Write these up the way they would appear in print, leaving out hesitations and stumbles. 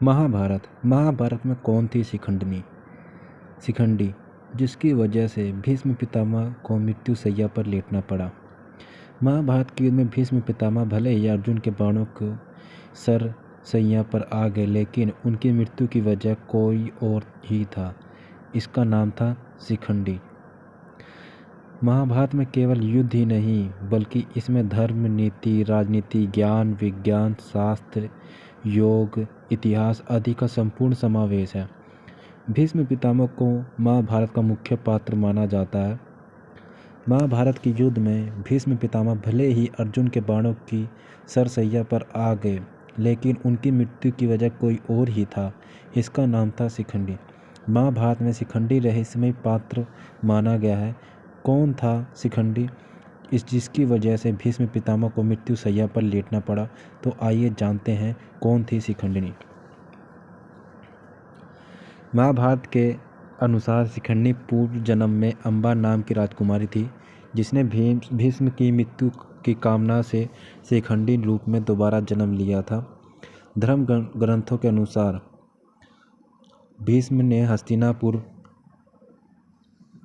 महाभारत में कौन थी शिखंडी, जिसकी वजह से भीष्म पितामह को मृत्यु शैया पर लेटना पड़ा। महाभारत के युद्ध में भीष्म पितामह भले ही अर्जुन के बाणों को सर शैया पर आ गए, लेकिन उनकी मृत्यु की वजह कोई और ही था। इसका नाम था शिखंडी। महाभारत में केवल युद्ध ही नहीं, बल्कि इसमें धर्म, नीति, राजनीति, ज्ञान, विज्ञान, शास्त्र, योग, इतिहास आदि का संपूर्ण समावेश है। भीष्म पितामह को महाभारत का मुख्य पात्र माना जाता है। महाभारत के युद्ध में भीष्म पितामह भले ही अर्जुन के बाणों की सरसैया पर आ गए, लेकिन उनकी मृत्यु की वजह कोई और ही था। इसका नाम था शिखंडी। महाभारत में शिखंडी रहस्यमय पात्र माना गया है। कौन था शिखंडी, जिसकी वजह से भीष्म पितामह को मृत्यु शैया पर लेटना पड़ा? तो आइए जानते हैं कौन थी शिखंडिनी। महाभारत के अनुसार शिखंडी पूर्व जन्म में अम्बा नाम की राजकुमारी थी, जिसने भीष्म की मृत्यु की कामना से शिखंडी रूप में दोबारा जन्म लिया था। धर्म ग्रंथों के अनुसार भीष्म ने हस्तिनापुर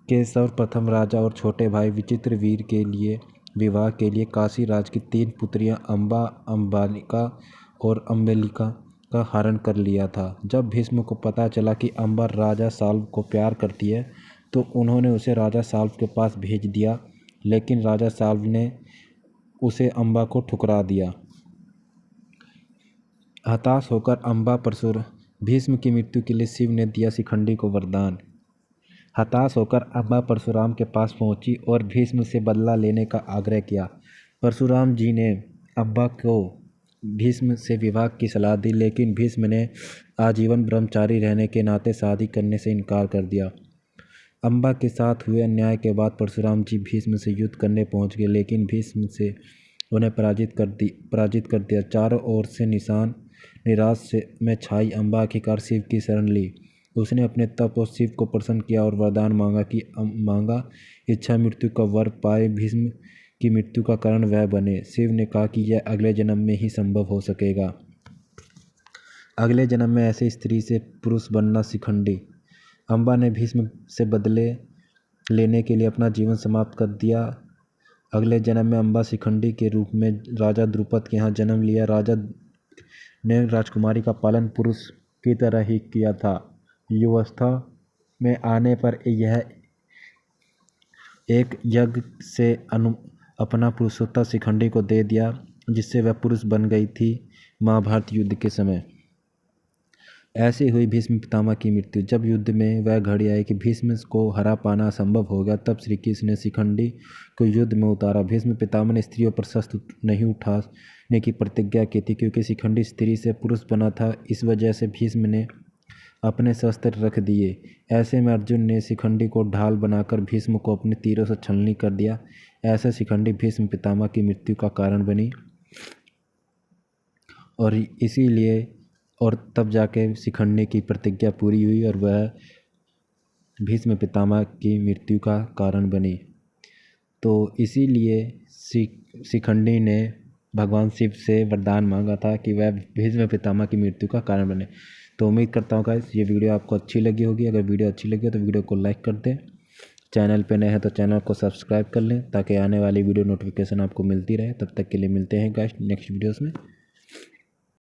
के सर्वप्रथम राजा और छोटे भाई विचित्रवीर के लिए विवाह के लिए काशी राज की 3 पुत्रियां अम्बा, अम्बालिका और अम्बलिका का हरण कर लिया था। जब भीष्म को पता चला कि अम्बा राजा साल्व को प्यार करती है, तो उन्होंने उसे राजा साल्व के पास भेज दिया, लेकिन राजा साल्व ने उसे अम्बा को ठुकरा दिया। हताश होकर अम्बा भीष्म की मृत्यु के लिए शिव ने दिया शिखंडी को वरदान। हताश होकर अम्बा परशुराम के पास पहुंची और भीष्म से बदला लेने का आग्रह किया। परशुराम जी ने अम्बा को भीष्म से विवाह की सलाह दी, लेकिन भीष्म ने आजीवन ब्रह्मचारी रहने के नाते शादी करने से इनकार कर दिया। अम्बा के साथ हुए अन्याय के बाद परशुराम जी भीष्म से युद्ध करने पहुंच गए, लेकिन भीष्म से उन्हें पराजित कर दिया। चारों ओर से निराश में छाई अम्बा आखिरकार शिव की शरण ली। उसने अपने तप और शिव को प्रसन्न किया और वरदान मांगा इच्छा मृत्यु का वर पाए भीष्म की मृत्यु का कारण वह बने। शिव ने कहा कि यह अगले जन्म में ही संभव हो सकेगा। अगले जन्म में ऐसे स्त्री से पुरुष बनना शिखंडी। अम्बा ने भीष्म से बदले लेने के लिए अपना जीवन समाप्त कर दिया। अगले जन्म में अम्बा शिखंडी के रूप में राजा द्रुपद के यहाँ जन्म लिया। राजा ने राजकुमारी का पालन पुरुष की तरह ही किया था। युवावस्था में आने पर यह एक यज्ञ से अपना पुरुषोत्तर शिखंडी को दे दिया, जिससे वह पुरुष बन गई थी। महाभारत युद्ध के समय ऐसे हुई भीष्म पितामह की मृत्यु। जब युद्ध में वह घड़ी आई कि भीष्म को हरा पाना असंभव हो गया, तब श्री कृष्ण ने शिखंडी को युद्ध में उतारा। भीष्म पितामह ने स्त्रियों पर शस्त्र नहीं उठाने की प्रतिज्ञा की थी, क्योंकि शिखंडी स्त्री से पुरुष बना था। इस वजह से भीष्म ने अपने शस्त्र रख दिए। ऐसे में अर्जुन ने शिखंडी को ढाल बनाकर भीष्म को अपने तीरों से छलनी कर दिया। ऐसे शिखंडी भीष्म पितामह की मृत्यु का कारण बनी, और इसीलिए तब जाके शिखंडी की प्रतिज्ञा पूरी हुई और वह भीष्म पितामह की मृत्यु का कारण बनी। तो इसीलिए शिखंडी ने भगवान शिव से वरदान मांगा था कि वह भीष्म पितामह की मृत्यु का कारण बने। तो उम्मीद करता हूँ गाइस ये वीडियो आपको अच्छी लगी होगी। अगर वीडियो अच्छी लगी हो तो वीडियो को लाइक कर दें। चैनल पे नए हैं तो चैनल को सब्सक्राइब कर लें, ताकि आने वाली वीडियो नोटिफिकेशन आपको मिलती रहे। तब तक के लिए मिलते हैं गाइस नेक्स्ट वीडियोस में।